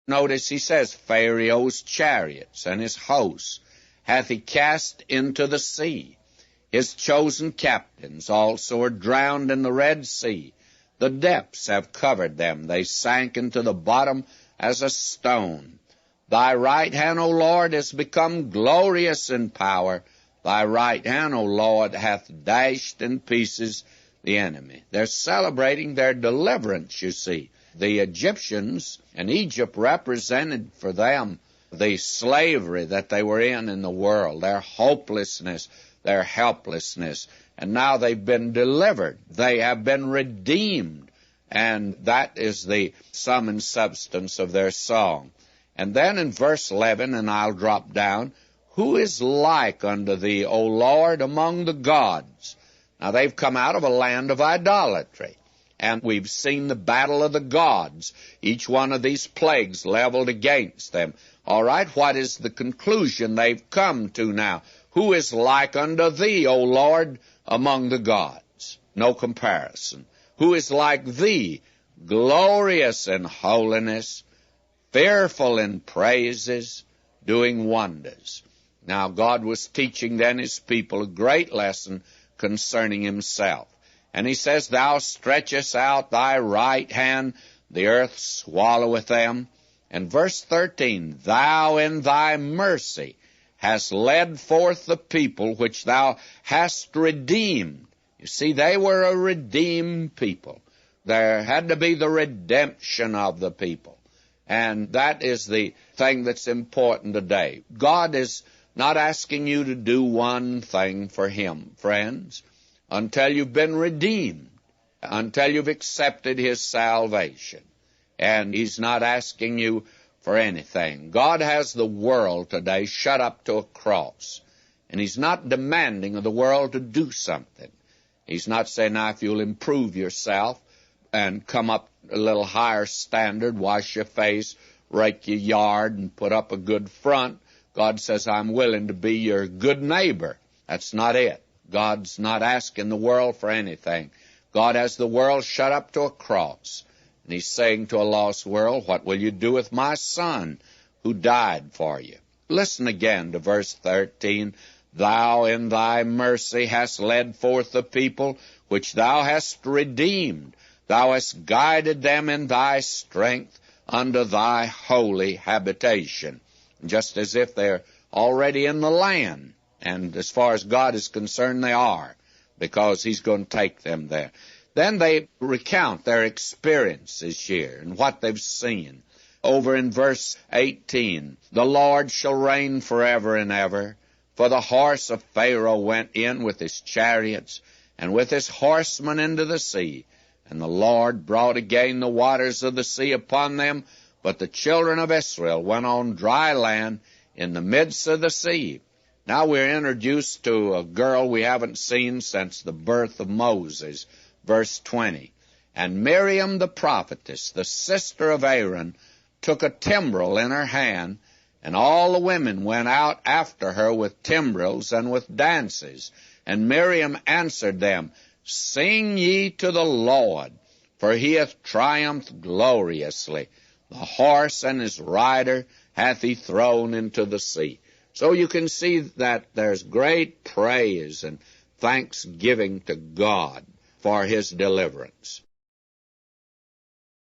Notice he says, Pharaoh's chariots and his hosts hath he cast into the sea. His chosen captains also are drowned in the Red Sea. The depths have covered them. They sank into the bottom as a stone. Thy right hand, O Lord, is become glorious in power. Thy right hand, O Lord, hath dashed in pieces the enemy. They're celebrating their deliverance, you see. The Egyptians and Egypt represented for them the slavery that they were in the world, their hopelessness, their helplessness. And now they've been delivered. They have been redeemed. And that is the sum and substance of their song. And then in verse 11, and I'll drop down, who is like unto thee, O Lord, among the gods? Now they've come out of a land of idolatry. And we've seen the battle of the gods, each one of these plagues leveled against them. All right, what is the conclusion they've come to now? Who is like unto thee, O Lord, among the gods? No comparison. Who is like thee, glorious in holiness, fearful in praises, doing wonders? Now God was teaching then his people a great lesson concerning himself. And he says, Thou stretchest out thy right hand, the earth swalloweth them. And verse 13, Thou in thy mercy hast led forth the people which thou hast redeemed. You see, they were a redeemed people. There had to be the redemption of the people. And that is the thing that's important today. God is not asking you to do one thing for him, friends, until you've been redeemed, until you've accepted his salvation. And he's not asking you for anything. God has the world today shut up to a cross, and he's not demanding of the world to do something. He's not saying, now, if you'll improve yourself and come up a little higher standard, wash your face, rake your yard, and put up a good front, God says, I'm willing to be your good neighbor. That's not it. God's not asking the world for anything. God has the world shut up to a cross. And he's saying to a lost world, what will you do with my son who died for you? Listen again to verse 13. Thou in thy mercy hast led forth the people which thou hast redeemed. Thou hast guided them in thy strength unto thy holy habitation. Just as if they're already in the land. And as far as God is concerned, they are, because he's going to take them there. Then they recount their experiences here and what they've seen. Over in verse 18, the Lord shall reign forever and ever. For the horse of Pharaoh went in with his chariots and with his horsemen into the sea. And the Lord brought again the waters of the sea upon them. But the children of Israel went on dry land in the midst of the sea. Now we're introduced to a girl we haven't seen since the birth of Moses. Verse 20, And Miriam the prophetess, the sister of Aaron, took a timbrel in her hand, and all the women went out after her with timbrels and with dances. And Miriam answered them, Sing ye to the Lord, for he hath triumphed gloriously. The horse and his rider hath he thrown into the sea. So you can see that there's great praise and thanksgiving to God for his deliverance.